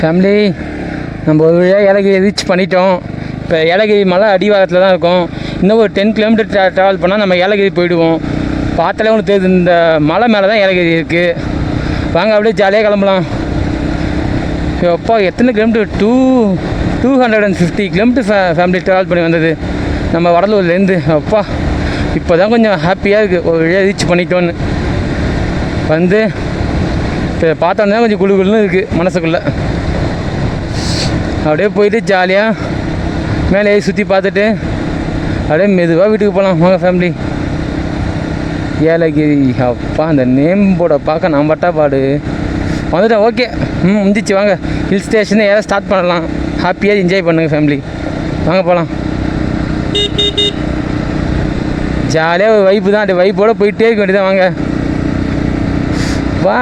Family நம்ம ஒரு வழியாக ஏலகிரி ரீச் பண்ணிட்டோம். இப்போ ஏலகிரி மலை அடிவாரத்தில் தான் இருக்கும். இன்னும் ஒரு 10 கிலோமீட்டர் ட்ராவல் பண்ணால் நம்ம ஏலகிரி போயிடுவோம். பார்த்தாலே உங்களுக்கு தெரியுது, இந்த மலை மேலே தான் ஏலகிரி இருக்குது. வாங்க அப்படியே ஜாலியாக கிளம்பலாம். அப்பா எத்தனை கிலோமீட்டர், 250 கிலோமீட்டர் ஃபேமிலி ட்ராவல் பண்ணி வந்தது நம்ம வடலூர்லேருந்து. அப்பா இப்போ தான் கொஞ்சம் ஹாப்பியாக இருக்குது, ஒரு வழியாக ரீச் பண்ணிட்டோன்னு. வந்து இப்போ பார்த்தோன்னா கொஞ்சம் குழுன்னு இருக்குது மனசுக்குள்ளே. அப்படியே போயிட்டு ஜாலியாக மேலே சுற்றி பார்த்துட்டு அப்படியே மெதுவாக வீட்டுக்கு போகலாம். வாங்க ஃபேமிலி. ஏலகிரி அப்பா அந்த நேம் போர்டை பார்க்க நான் பட்டா பாடு வந்துட்டேன். ஓகே, முடிஞ்சிச்சு. வாங்க ஹில் ஸ்டேஷனை ஏதாவது ஸ்டார்ட் பண்ணலாம். ஹாப்பியாக என்ஜாய் பண்ணுங்கள் ஃபேமிலி. வாங்க போகலாம். ஜாலியாக வைப்பு தான், அந்த வைப்போடு போயிட்டே இருக்க வேண்டியதான். வாங்க. வா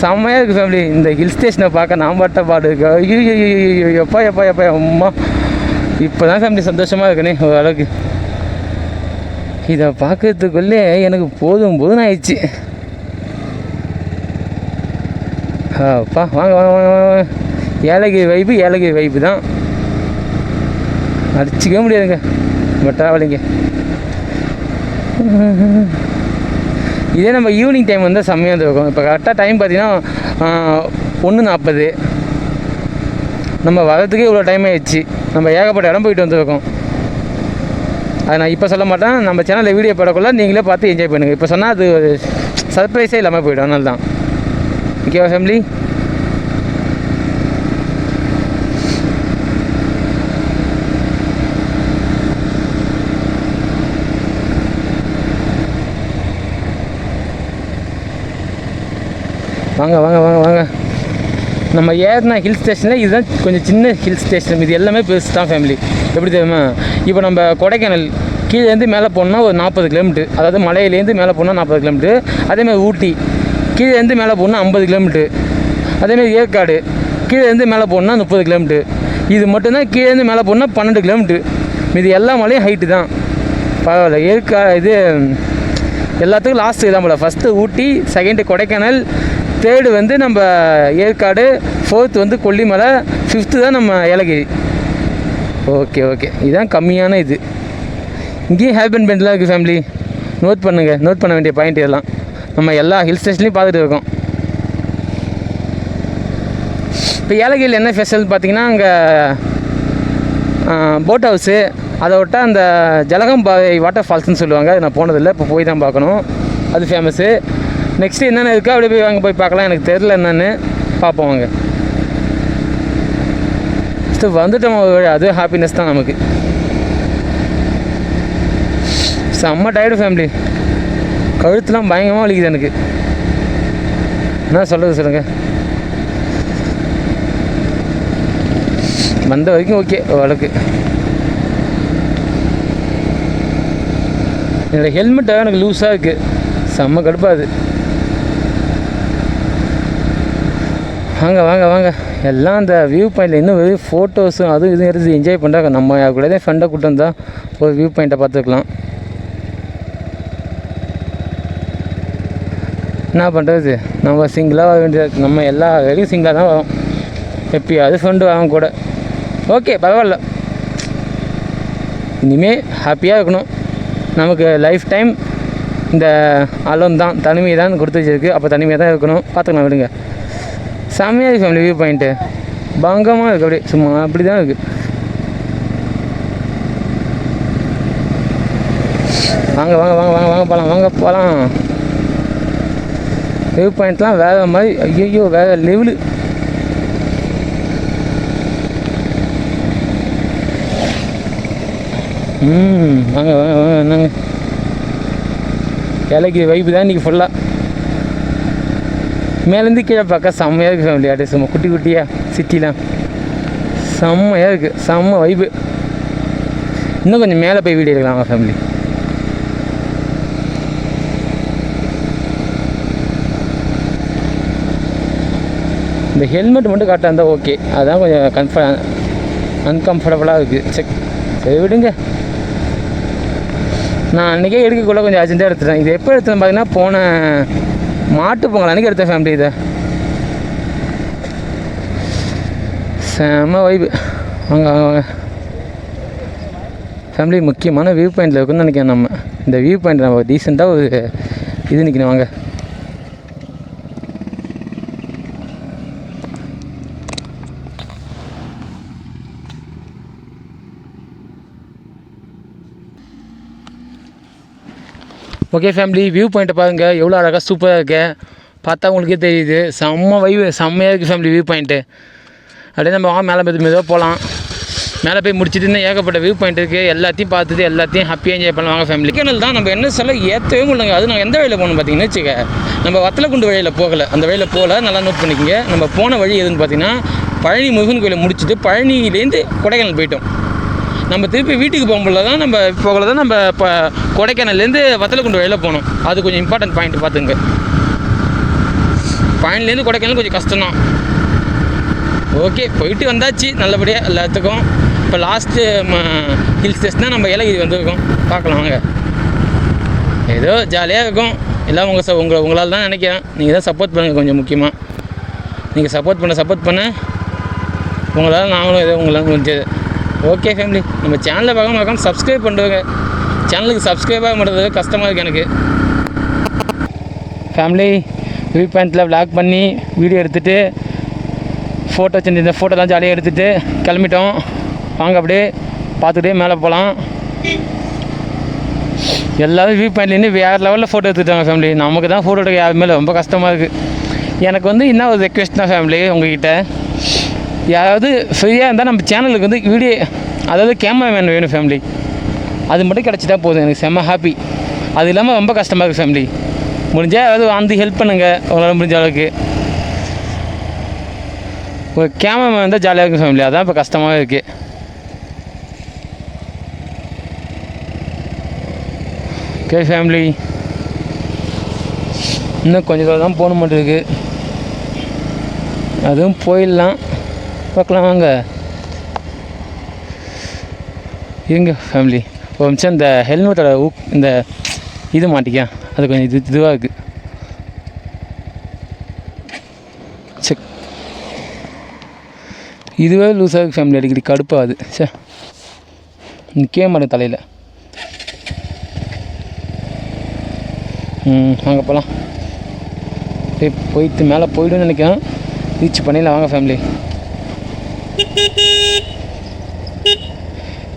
செம்மையாக இருக்குது ஃபேமிலி. இந்த ஹில் ஸ்டேஷனை பார்க்க நான் பட்ட பாடு இருக்கு. ஐயோ எப்பா எப்பா எப்பா அம்மா. இப்போ தான் ஃபேமிலி சந்தோஷமாக இருக்குண்ணே ஓரளவுக்கு. இதை பார்க்கறதுக்குள்ளே எனக்கு போதும் ஆயிடுச்சு. அப்பா வாங்க வாங்க வாங்க வாங்க. ஏலகிரி வைப்பு தான், அடிச்சிக்க முடியாதுங்க நம்ம ட்ராவலிங்க. இதே நம்ம ஈவினிங் டைம் வந்து செம்மையாக இருக்கும். இப்போ கரெக்டாக டைம் பார்த்தீங்கன்னா 1:40. நம்ம வரதுக்கே இவ்வளோ டைம் ஆகிடுச்சு. நம்ம ஏகப்பட்ட இடம் போயிட்டு வந்துருக்கோம். அதை நான் இப்போ சொல்ல மாட்டேன். நம்ம சேனலில் வீடியோ போடக்குள்ள நீங்களே பார்த்து என்ஜாய் பண்ணுங்கள். இப்போ சொன்னால் அது சர்ப்ரைஸே இல்லாமல் போய்டும். அதனால தான். ஓகேவா ஃபேமிலி? வாங்க வாங்க வாங்க வாங்க. நம்ம ஏறினா ஹில் ஸ்டேஷனில் இதுதான் கொஞ்சம் சின்ன ஹில் ஸ்டேஷன். இது எல்லாமே பெருசு தான் ஃபேமிலி. எப்படி தெரியுமா, இப்போ நம்ம கொடைக்கானல் கீழேருந்து மேலே போனோம்னா ஒரு 40 கிலோமீட்டர். அதாவது மலையிலேருந்து மேலே போனால் 40 கிலோமீட்டர். அதேமாதிரி ஊட்டி கீழேருந்து மேலே போனால் 50 கிலோமீட்டர். அதேமாதிரி ஏற்காடு கீழேருந்து மேலே போனால் 30 கிலோமீட்டர். இது மட்டும்தான் கீழேருந்து மேலே போனால் 12 கிலோமீட்டர். இது எல்லா மலையும் ஹைட்டு தான். பரவாயில்ல. இது எல்லாத்துக்கும் லாஸ்ட்டு இதான் போல். ஃபஸ்ட்டு ஊட்டி, செகண்டு கொடைக்கானல், தேர்டு வந்து நம்ம ஏற்காடு, ஃபோர்த்து வந்து கொல்லிமலை, ஃபிஃப்த்து தான் நம்ம ஏலகிரி. ஓகே ஓகே, இதுதான் கம்மியான இது. இங்கேயும் ஹேர் பெண்ட்லாம் இருக்குது ஃபேமிலி. நோட் பண்ணுங்கள், நோட் பண்ண வேண்டிய பாயிண்ட் இதெல்லாம். நம்ம எல்லா ஹில் ஸ்டேஷன்லையும் பார்த்துட்டு இருக்கோம். இப்போ ஏலகிரியில் என்ன ஸ்பெஷல் பார்த்தீங்கன்னா, அங்கே போட் ஹவுஸு, அதை விட்டால் அந்த ஜலகம்பாவை வாட்டர் ஃபால்ஸ்னு சொல்லுவாங்க. அது நான் போனதில்லை, இப்போ போய் தான் பார்க்கணும். அது ஃபேமஸ்ஸு. நெக்ஸ்ட்டு என்னென்ன இருக்கோ அப்படியே போய் வாங்க, போய் பார்க்கலாம். எனக்கு தெரில என்னென்னு பார்ப்போம் வாங்க. ஃபஸ்ட்டு வந்துட்டோம், அது ஹாப்பினஸ் தான் நமக்கு. செம்ம டயர்டு ஃபேமிலி. கழுத்துலாம் பயங்கரமாக வலிக்குது எனக்கு. என்ன சொல்கிறது சொல்லுங்கள். வந்த வரைக்கும் ஓகே ஓரளவுக்கு. என்னோடய ஹெல்மெட்டாக எனக்கு லூஸாக இருக்குது. செம்ம கடுப்பாது. வாங்க வாங்க வாங்க. எல்லாம் அந்த வியூ பாயிண்டில் இன்னும் வெறும் ஃபோட்டோஸும் அதுவும் இதுவும் எடுத்து என்ஜாய் பண்ணுறாங்க. நம்ம கூட தான் ஃப்ரெண்டை கூட்டம் வந்தால் ஒரு வியூ பாயிண்ட்டை பார்த்துக்கலாம். என்ன பண்ணுறது, நம்ம சிங்கிளாக வர வேண்டியது. நம்ம எல்லா வேலையும் சிங்கிளாக தான் வரோம். எப்பயாவது ஃப்ரெண்டு வரோம் கூட. ஓகே பரவாயில்ல. இனிமேல் ஹாப்பியாக இருக்கணும். நமக்கு லைஃப் டைம் இந்த அலோன் தான், தனிமை தான் கொடுத்து வச்சிருக்கு. அப்போ தனிமையாக தான் இருக்கணும். பார்த்துக்கலாம் விடுங்க. செம்மையாக இருக்குது ஃபேமிலி. வியூ பாயிண்ட்டு பங்கமாக இருக்குது. அப்படியே சும்மா அப்படி தான் இருக்குது. வாங்க வாங்க வாங்க வாங்க வாங்க போகலாம், வாங்க போகலாம். வியூ பாயிண்ட்லாம் வேறு மாதிரி. ஐயோ வேறு லெவலு. வாங்க வாங்க வாங்க. என்னங்க ஏலகிரி வைப்பு தான் இன்றைக்கி ஃபுல்லாக. மேலேருந்து கீழே பார்க்க செம்மையாக இருக்குது ஃபேமிலி. அப்படியே சும்மா குட்டி குட்டியாக சிட்டிலாம் செம்மையாக இருக்குது. செம்ம வைப்பு. இன்னும் கொஞ்சம் மேலே போய் வீடியோ எடுக்கலாமா ஃபேமிலி. இந்த ஹெல்மெட் மட்டும் கரெக்டாக இருந்தால் ஓகே. அதுதான் கொஞ்சம் அன்கம்ஃபர்டபுளாக இருக்குது. சரி விடுங்க. நான் அன்றைக்கே எடுக்கக்குள்ள கொஞ்சம் அர்ஜென்ட்டாக எடுத்துட்டேன். இது எப்போ எடுத்தேன் பார்த்தீங்கன்னா, போன மாட்டு பொங்கல் அன்றைக்கி எடுத்தேன் ஃபேமிலி. இதை செம வைப்பு. வாங்க வாங்க ஃபேமிலி. முக்கியமான வியூ பாயிண்டில் இருக்குன்னு நினைக்கிறேன். நம்ம இந்த வியூ பாயிண்ட் நம்ம டீசெண்டாக ஒரு இது நிற்கணும். வாங்க. ஓகே ஃபேமிலி, வியூ பாயிண்ட்டை பாருங்கள் எவ்வளோ அழகாக சூப்பராக இருக்கு. பார்த்தா உங்களுக்கே தெரியுது. செம்ம வைவு, செம்மையாக இருக்குது ஃபேமிலி வியூ பாயிண்ட்டு. அப்படியே நம்ம மேலே மெதுவாக போகலாம். மேலே போய் முடிச்சுட்டு இன்னும் ஏகப்பட்ட வியூ பாயிண்ட் இருக்குது. எல்லாத்தையும் பார்த்துட்டு எல்லாத்தையும் ஹாப்பியாக என்ஜாய் பண்ணலாம். வாங்க ஃபேமிலி. கொடைக்கானல் தான் நம்ம என்ன சொல்ல ஏற்றவே முடியலங்க. அது நான் எந்த வழியில் போகணும் பார்த்தீங்கன்னு வச்சுக்க, நம்ம வத்தலக்குண்டு வழியில் போகலை. அந்த வழியில் போகல, நல்லா நோட் பண்ணிக்கோங்க. நம்ம போன வழி எதுன்னு பார்த்தீங்கன்னா பழனி முருகன் கோயிலை முடிச்சுட்டு பழனியிலேருந்து கொடைக்கானல் போயிட்டோம். நம்ம திருப்பி வீட்டுக்கு போகும்போது தான் நம்ம இப்போ கொடைக்கானல்லேருந்து வத்தலக்குண்டு வழியில் போனோம். அது கொஞ்சம் இம்பார்ட்டன்ட் பாயிண்ட் பார்த்துங்க. பழனிலேருந்து கொடைக்கானல் கொஞ்சம் கஷ்டம்தான். ஓகே, போயிட்டு வந்தாச்சு நல்லபடியாக எல்லாத்துக்கும். இப்போ லாஸ்ட்டு ஹில் ஸ்டேஷன் தான் நம்ம ஏலகிரி வந்திருக்கோம். பார்க்கலாம் வாங்க. ஏதோ ஜாலியாக இருக்கும். எல்லாம் உங்களால் தான் நினைக்கிறேன். நீங்கள் தான் சப்போர்ட் பண்ணுங்கள். கொஞ்சம் முக்கியமாக நீங்கள் சப்போர்ட் பண்ண உங்களால் நாங்களும் ஏதோ உங்களால் முடிஞ்சது. ஓகே ஃபேமிலி, நம்ம சேனலில் பார்க்காம சப்ஸ்கிரைப் பண்ணுவாங்க. சேனலுக்கு சப்ஸ்கிரைப் ஆக மாட்டேது கஷ்டமாக இருக்குது எனக்கு. ஃபேமிலி வியூ பாயிண்ட்டில் விளாக் பண்ணி வீடியோ எடுத்துகிட்டு ஃபோட்டோ இந்த ஃபோட்டோலாம் ஜாலியாக எடுத்துகிட்டு கிளம்பிட்டோம். வாங்க அப்படியே பார்த்துக்கிட்டே மேலே போகலாம். எல்லோரும் வியூ பாயிண்ட்லேருந்து வேறு லெவலில் ஃபோட்டோ எடுத்துட்டாங்க ஃபேமிலி. நமக்கு தான் ஃபோட்டோ எடுக்க யாருமே ரொம்ப கஷ்டமாக இருக்குது. எனக்கு என்ன ஒரு ரெக்வெஸ்ட் தான் ஃபேமிலி, உங்கள்கிட்ட யாராவது ஃப்ரீயாக இருந்தால் நம்ம சேனலுக்கு வீடியோ, அதாவது கேமராமேன் வேணும் ஃபேமிலி. அது மட்டும் கிடச்சிட்டா போதும், எனக்கு செம்ம ஹாப்பி. அது இல்லாமல் ரொம்ப கஷ்டமாக இருக்குது ஃபேமிலி. முடிஞ்சால் ஏதாவது வந்து ஹெல்ப் பண்ணுங்கள் உங்களால் முடிஞ்ச அளவுக்கு. ஒரு கேமராமேன் இருந்தால் ஜாலியாக இருக்கும் ஃபேமிலி. அதான் இப்போ கஷ்டமாக இருக்குது. ஓகே ஃபேமிலி, இன்னும் கொஞ்சம் தூரம் தான் போக மாட்டேருக்கு. அதுவும் போயிடலாம், பார்க்கலாம் வாங்க. எங்க ஃபேமிலி ஒரு நிமிஷம் இந்த ஹெல்மெட்டோட இந்த இது மாட்டிக்க, அது கொஞ்சம் இதுவாக இருக்குது. செக் இதுவே லூஸாக இருக்குது ஃபேமிலி. அடிக்கடி கடுப்பாகுது. சே நிற்கவே மாட்டேன் தலையில். வாங்க போகலாம். போயிட்டு மேலே போய்டுன்னு நினைக்கிறேன். ரீச் பண்ணிடலாம் வாங்க ஃபேமிலி.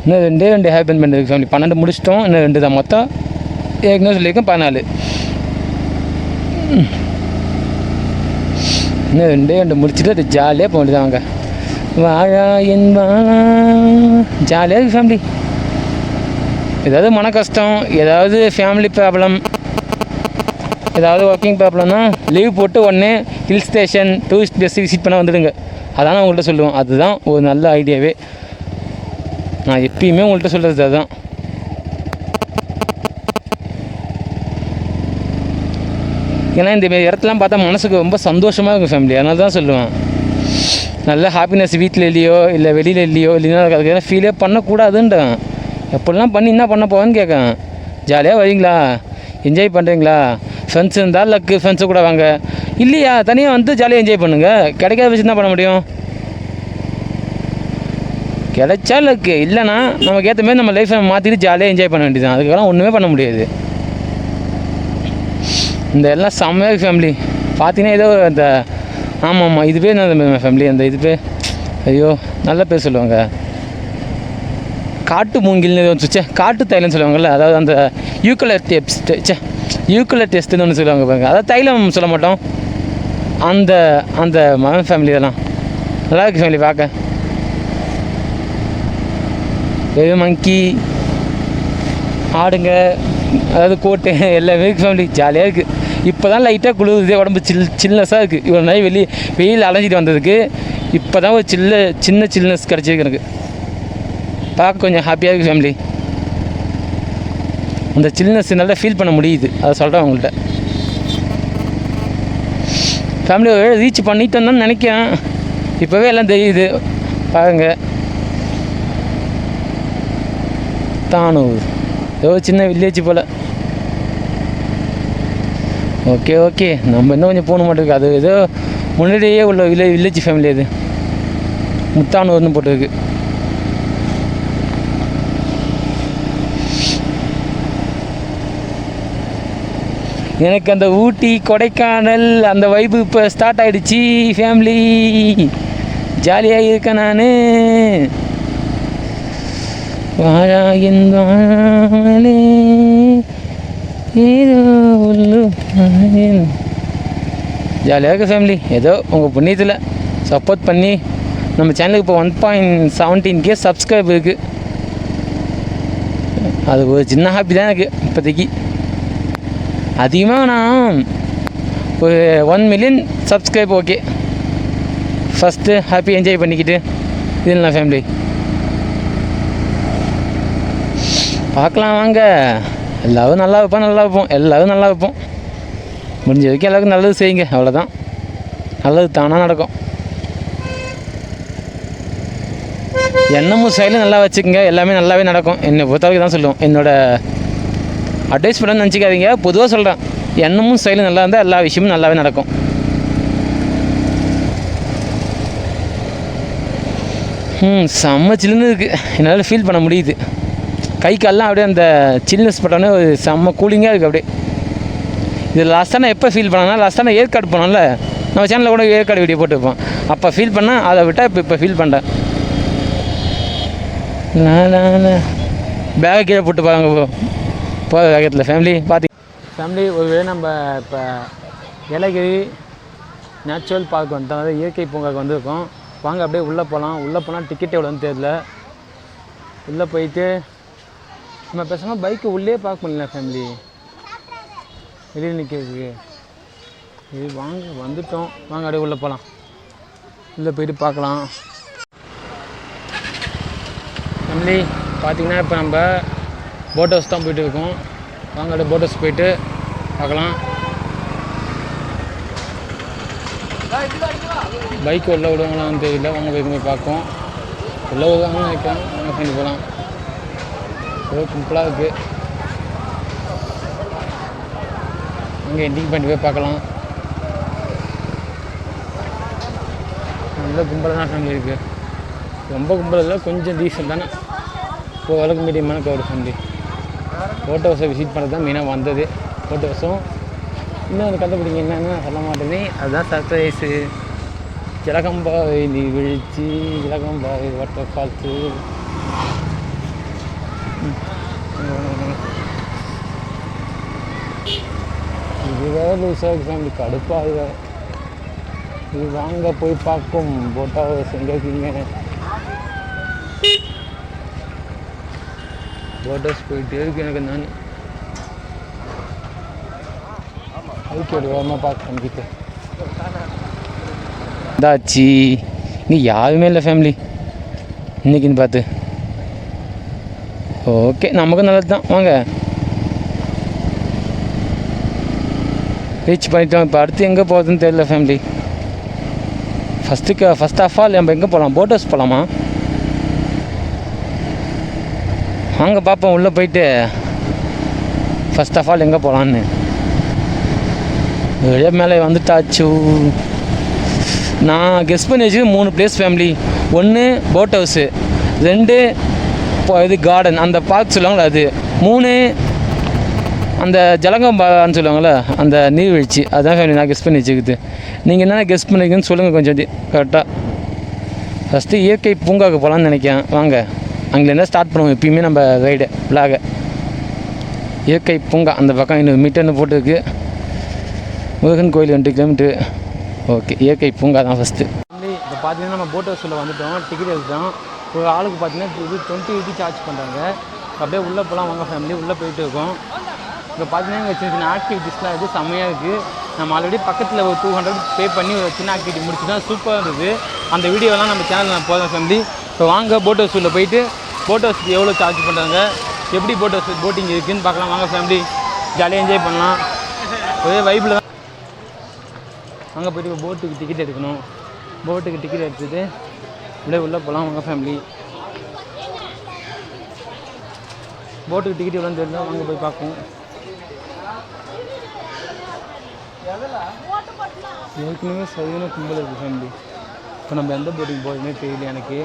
இன்னும் ரெண்டு ஹேப்பன் பண்ணிருக்கு ஃபேமிலி. 12 முடிச்சிட்டோம், இன்னும் 2 தான். மொத்தம் ஏற்கனவே சொல்லியிருக்கேன் 14. இன்னும் 2 முடிச்சுட்டு அது ஜாலியாக போக வேண்டியது. வாங்க வாழா என் வாழா, ஜாலியாக இருக்குது ஃபேமிலி. ஏதாவது மன கஷ்டம், ஏதாவது ஃபேமிலி ப்ராப்ளம், ஏதாவது ஒர்க்கிங் ப்ராப்ளம்னா லீவ் போட்டு உடனே hill station tourist place visit பண்ண வந்துடுங்க. அதான் நான் உங்கள்கிட்ட சொல்லுவேன். அதுதான் ஒரு நல்ல ஐடியாவே. நான் எப்பயுமே உங்கள்கிட்ட சொல்கிறது அதுதான். ஏன்னா இந்த இடத்துலாம் பார்த்தா மனசுக்கு ரொம்ப சந்தோஷமாக இருக்கும் ஃபேமிலி. அதனால தான் சொல்லுவேன். நல்ல ஹாப்பினஸ் வீட்டில் இல்லையோ இல்லை வெளியில் இல்லையோ இல்லைன்னா அதுக்கு ஃபீலே பண்ணக்கூடாதுன்றேன். எப்படிலாம் பண்ணி என்ன பண்ண போவேன்னு கேட்கேன். ஜாலியாக வரீங்களா, என்ஜாய் பண்ணுறீங்களா, ஃப்ரெண்ட்ஸ் இருந்தால் லக்கு ஃப்ரெண்ட்ஸு கூட வாங்க. இல்லையா தனியாக வந்து ஜாலியாக என்ஜாய் பண்ணுங்கள். கிடைக்காத விஷயம் தான் பண்ண முடியும். கிடைச்சா லக்கு, இல்லைனா நமக்கு ஏற்ற மாதிரி நம்ம லைஃப்பை மாற்றிட்டு ஜாலியாக என்ஜாய் பண்ண வேண்டியது தான். அதுக்கெல்லாம் ஒன்றுமே பண்ண முடியாது. இந்த எல்லாம் செம்மையாக ஃபேமிலி பார்த்தீங்கன்னா ஏதோ அந்த ஆமாம் இதுவே நான் ஃபேமிலி அந்த இதுவே ஐயோ நல்ல பேர் சொல்லுவாங்க, காட்டு மூங்கில்னு வந்துச்சே, காட்டு தைலம்னு சொல்லுவாங்கள்ல. அதாவது அந்த யூக்கலர் டெஸ்ட்டுன்னு ஒன்று சொல்லுவாங்க பாருங்க. அதாவது தைலம் சொல்ல மாட்டோம். அந்த அந்த மகன் ஃபேமிலி இதெல்லாம் நல்லா இருக்குது ஃபேமிலி பார்க்க. மங்கி ஆடுங்க, அதாவது கோட்டை எல்லாமே இருக்குது ஃபேமிலி. ஜாலியாக இருக்குது. இப்போ தான் லைட்டாக குளிருது, உடம்பு சில்னஸாக இருக்குது. இவ்வளோ நாள் வெயில் அலைஞ்சிட்டு வந்ததுக்கு இப்போ தான் ஒரு சின்ன சில்னஸ் கிடச்சிருக்கு எனக்கு. பார்க்க கொஞ்சம் ஹாப்பியாக இருக்குது ஃபேமிலி. அந்த சில்னஸ் நல்லா ஃபீல் பண்ண முடியுது. அதை சொல்கிறேன் உங்கள்கிட்ட. ஃபேமிலி ரீச் பண்ணிட்டோன்னு தான் நினைக்கிறேன். இப்போவே எல்லாம் தெரியுது பாருங்க. தானூர் ஏதோ சின்ன வில்லேஜ் போல். ஓகே நம்ம இன்னும் கொஞ்சம் போக மாட்டேங்குது. அது ஏதோ முன்னாடியே உள்ள வில்லேஜ் ஃபேமிலி அது. முத்தானூர்னு போட்டிருக்கு. எனக்கு அந்த ஊட்டி கொடைக்கானல் அந்த வைப்பு இப்போ ஸ்டார்ட் ஆகிடுச்சு ஃபேமிலி. ஜாலியாக இருக்கேன் நான். வாழாயின்றாலே ஜாலியாக இருக்க ஃபேமிலி. ஏதோ உங்கள் புண்ணியத்தில் சப்போர்ட் பண்ணி நம்ம சேனலுக்கு இப்போ 1.17K சப்ஸ்கிரைப் இருக்குது. அது ஒரு சின்ன ஹாப்பி தான் எனக்கு இப்போதைக்கு. அதிகமாக நான் ஒரு 1 million subscribe okay. First happy enjoy பண்ணிக்கிட்டு இதுலாம் ஃபேமிலி பார்க்கலாம் வாங்க. எல்லோரும் நல்லா வைப்போம், நல்லா வைப்போம், எல்லோரும் நல்லா வைப்போம். முடிஞ்ச வரைக்கும் எல்லாருக்கும் நல்லது செய்யுங்க, அவ்வளோதான். நல்லது தானாக நடக்கும். எண்ணமும் செயலும் நல்லா வச்சுக்கோங்க, எல்லாமே நல்லாவே நடக்கும். என்னை பொறுத்தவரைக்கும் தான் சொல்லுவோம். என்னோடய அட்வைஸ் பண்ணணும்னு நினச்சிக்காதீங்க, பொதுவாக சொல்கிறேன். எண்ணமும் செயலும் நல்லா இருந்தால் எல்லா விஷயமும் நல்லாவே நடக்கும். செம்ம சில்லுன்னு இருக்குது. என்னால் ஃபீல் பண்ண முடியுது. கை கால்லாம் அப்படியே அந்த சில்னஸ் பட்டோன்னே ஒரு செம்ம கூலிங்காக இருக்குது அப்படியே. இது லாஸ்ட்டாக நான் எப்போ ஃபீல் பண்ணேன்னா, லாஸ்ட்டாக நான் ஏற்காடு போனோம்ல, நம்ம சேனலில் கூட ஏற்காடு வீடியோ போட்டுருப்போம். அப்போ ஃபீல் பண்ணேன், அதை விட்டால் இப்போ ஃபீல் பண்ணுறேன். பேகை கீழே போட்டு பாருங்க போகிற வேகத்தில் ஃபேமிலி ஃபேமிலி ஒருவேளை நம்ம இப்போ ஏலகிரி நேச்சுரல் பார்க் வந்துட்டோம், அதாவது இயற்கை பூங்காவுக்கு வந்திருக்கோம். வாங்க அப்படியே உள்ளே போகலாம். உள்ளே போனால் டிக்கெட் எவ்வளோன்னு தெரியல. உள்ளே போயிட்டு நம்ம பேசாமல் பைக்கு உள்ளே பார்க்க முடியல ஃபேமிலி, வெளியில் நிற்கிறதுக்கு. இது வாங்க வந்துட்டோம், வாங்க அப்படியே உள்ளே போகலாம். உள்ளே போயிட்டு பார்க்கலாம் ஃபேமிலி. பார்த்திங்கன்னா இப்போ நம்ம போட் ஹவுஸ் தான் போய்ட்டு இருக்கோம். வாங்க அப்படியே போட் ஹவுஸ் போயிட்டு பார்க்கலாம். பைக் உள்ளே விடுவாங்களான்னு தெரியல. வாங்க பைக்கு போய் பார்ப்போம். உள்ளே விடுவாங்கன்னு நினைக்கிறேன். வாங்க பண்ணி போகலாம். ஏதோ சிம்பிளாக இருக்குது. அங்கே எண்டிங் பண்ணி போய் பார்க்கலாம். நல்ல கும்பலாக தான் ஃபேமிலி இருக்குது. ரொம்ப கும்பல் இல்லை, கொஞ்சம் டீசென்ட் தானே. இப்போ அளவுக்கு மீடியமான கவர் ஃபேமிலி. போட் ஹவுஸை விசிட் பண்ணுறது தான் மெயினாக வந்தது. போட் ஹவுஸும் இன்னும் எனக்கு கண்டுபிடிங்க என்னன்னு சொல்ல மாட்டேனே, அதுதான் சர்ப்ரைஸு. ஜலகம்பாவை நீர்வீழ்ச்சி, ஜலகம்பாவை வாட்டர் ஃபால்ஸு. இது வேறு லூஸாக ஃபேமிலி, கடுப்பாக இது. இது வாங்க போய் பார்க்கும். போட் ஹவுஸ் எங்கே இருக்கீங்க? போட் ஹவுஸ் போயிட்டே இருக்கு எனக்கு. நான் ஓகே வேகமாக பார்க்க பண்ணிக்கிட்டு இதாச்சு. இங்கே யாருமே இல்லை ஃபேமிலி இன்றைக்கின்னு பார்த்து. ஓகே, நமக்கும் நல்லது தான். வாங்க ரீச் பண்ணிட்டோம். இப்போ அடுத்து எங்கே போகிறதுன்னு தெரியல ஃபேமிலி. ஃபஸ்ட் ஆஃப் ஆல் நம்ம எங்கே போகலாம்? போட் ஹவுஸ் போகலாமா? வாங்க பார்ப்போம். உள்ளே போயிட்டு ஃபஸ்ட் ஆஃப் ஆல் எங்கே போகலான்னு. வெளியே மேலே வந்துட்டாச்சு. நான் கெஸ் பண்ணி வச்சு 3 பிளேஸ் ஃபேமிலி. 1 போட் ஹவுஸு, 2 இது கார்டன் அந்த பார்க் சொல்லுவாங்களே அது, 3 அந்த ஜலகம்பான்னு சொல்லுவாங்கள்ல அந்த நீர்வீழ்ச்சி. அதுதான் ஃபேமிலி நான் கெஸ் பண்ணி வச்சுக்குது. நீங்கள் என்னென்ன கெஸ் பண்ணிக்கன்னு சொல்லுங்கள் கொஞ்சம் கரெக்டாக. ஃபஸ்ட்டு இயற்கை பூங்காவுக்கு போகலான்னு நினைக்கிறேன். வாங்க அங்கேருந்தா ஸ்டார்ட் பண்ணுவோம் எப்பயுமே நம்ம ரைடு விலாக. இயற்கை பூங்கா அந்த பக்கம் 200 மீட்டர்னு போட்டுருக்கு. முருகன் கோயில் 2 கிலோமீட்டரு. ஓகே, இயற்கை பூங்கா தான் ஃபஸ்ட்டு. இப்போ பார்த்தீங்கன்னா நம்ம போட் ஹவுஸில் வந்துவிட்டோம். டிக்கெட் எடுத்தோம். ஒரு ஆளுக்கு பார்த்தீங்கன்னா இது 20 ரூபீஸ் சார்ஜ் பண்ணுறாங்க. அப்படியே உள்ளே போகலாம் வாங்க ஃபேமிலி. உள்ளே போயிட்டு இருக்கோம். இப்போ பார்த்தீங்கன்னா இங்கே சின்ன சின்ன ஆக்டிவிட்டீஸ்லாம் இருக்குது, செம்மையாக இருக்குது. நம்ம ஆல்ரெடி பக்கத்தில் ஒரு 200 பே பண்ணி ஒரு சின்ன ஆக்டிவிட்டி முடிச்சுட்டோம். சூப்பராக இருந்தது. அந்த வீடியோலாம் நம்ம சேனலில் நான் போகிறேன் ஃபேமிலி. இப்போ வாங்க போட் ஹவுஸ் உள்ளே போயிட்டு போட் ஹவுஸ்க்கு எவ்வளோ சார்ஜ் பண்ணுறாங்க, எப்படி போட் ஹவுஸ் போட்டிங் இருக்குதுன்னு பார்க்கலாம் வாங்க ஃபேமிலி. ஜாலியாக என்ஜாய் பண்ணலாம். ஒரே வைப்பில் தான். அங்கே போய்ட்டு இப்போ போட்டுக்கு டிக்கெட் எடுக்கணும். போட்டுக்கு டிக்கெட் எடுத்துகிட்டு அப்படியே உள்ளே போகலாம் வாங்க ஃபேமிலி. போட்டுக்கு டிக்கெட் எவ்வளோன்னு தெரிஞ்சால் வாங்க போய் பார்ப்போம். ஏற்கனவே சரியான கும்பல் இருக்குது ஃபேமிலி. இப்போ நம்ம எந்த போட்டிங் போகிறதுனே தெரியல எனக்கு.